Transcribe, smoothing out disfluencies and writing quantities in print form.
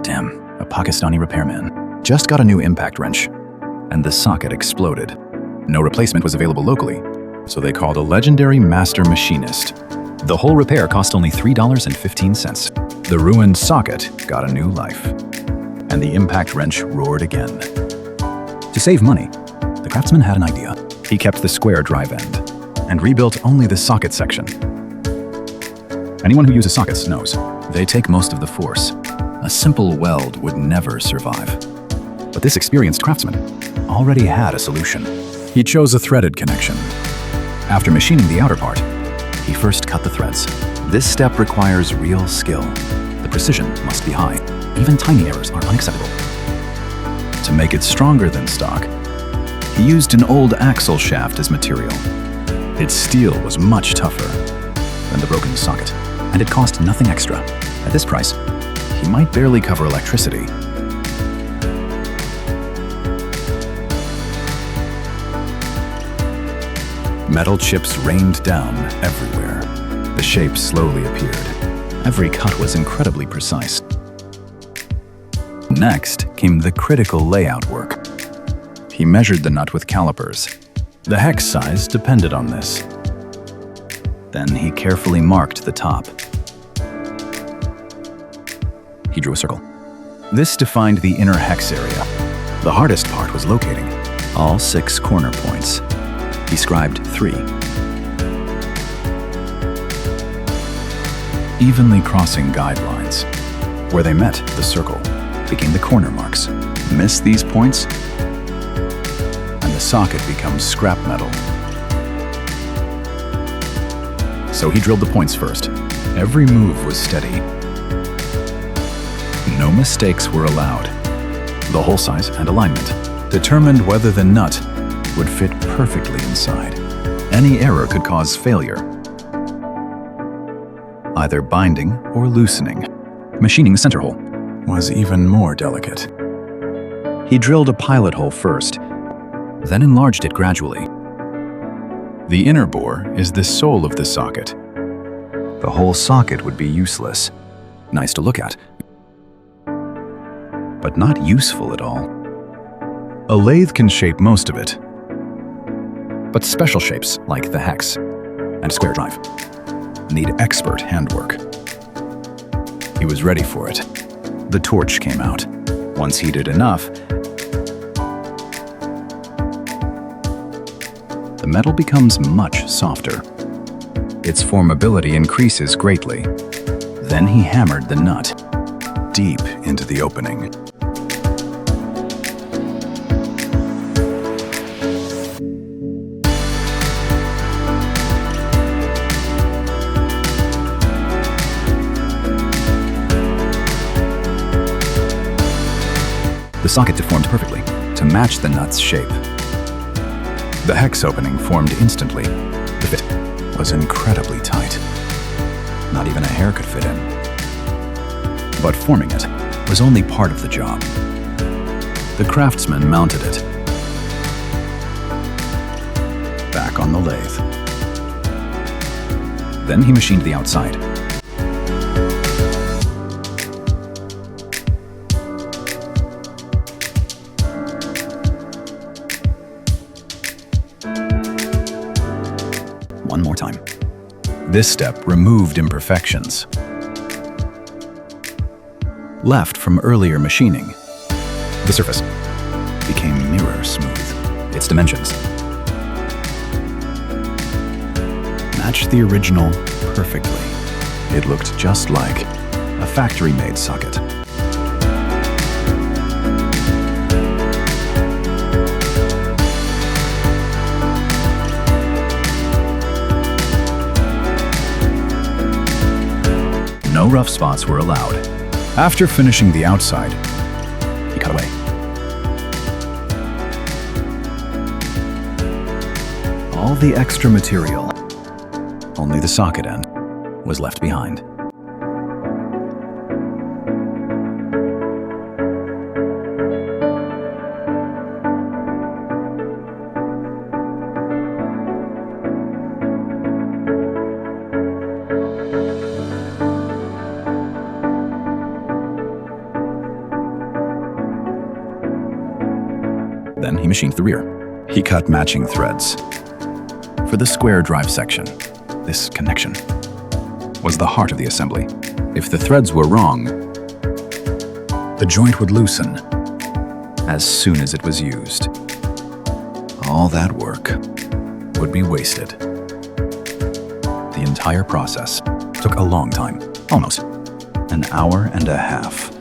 Damn, a Pakistani repairman just got a new impact wrench, and the socket exploded. No replacement was available locally, so they called a legendary master machinist. The whole repair cost only $3.15. The ruined socket got a new life, and the impact wrench roared again. To save money, the craftsman had an idea. He kept the square drive end and rebuilt only the socket section. Anyone who uses sockets knows they take most of the force. A simple weld would never survive. But this experienced craftsman already had a solution. He chose a threaded connection. After machining the outer part, he first cut the threads. This step requires real skill. The precision must be high. Even tiny errors are unacceptable. To make it stronger than stock, he used an old axle shaft as material. Its steel was much tougher than the broken socket, and it cost nothing extra. At this price, he might barely cover electricity. Metal chips rained down everywhere. The shape slowly appeared. Every cut was incredibly precise. Next came the critical layout work. He measured the nut with calipers. The hex size depended on this. Then he carefully marked the top. He drew a circle. This defined the inner hex area. The hardest part was locating all 6 corner points. He scribed 3. Evenly crossing guidelines. Where they met, the circle became the corner marks. Miss these points, and the socket becomes scrap metal. So he drilled the points first. Every move was steady. No mistakes were allowed. The hole size and alignment determined whether the nut would fit perfectly inside. Any error could cause failure, either binding or loosening. Machining the center hole was even more delicate. He drilled a pilot hole first, then enlarged it gradually. The inner bore is the soul of the socket. The whole socket would be useless. Nice to look at, but not useful at all. A lathe can shape most of it, but special shapes, like the hex and square drive, need expert handwork. He was ready for it. The torch came out. Once heated enough, the metal becomes much softer. Its formability increases greatly. Then he hammered the nut deep into the opening. The socket deformed perfectly to match the nut's shape. The hex opening formed instantly. The fit was incredibly tight. Not even a hair could fit in. But forming it was only part of the job. The craftsman mounted it back on the lathe. Then he machined the outside. One more time. This step removed imperfections left from earlier machining. The surface became mirror smooth. Its dimensions matched the original perfectly. It looked just like a factory-made socket. No rough spots were allowed. After finishing the outside, he cut away. All the extra material, only the socket end, was left behind. Then he machined the rear. He cut matching threads. For the square drive section, this connection was the heart of the assembly. If the threads were wrong, the joint would loosen as soon as it was used. All that work would be wasted. The entire process took a long time, almost an hour and a half.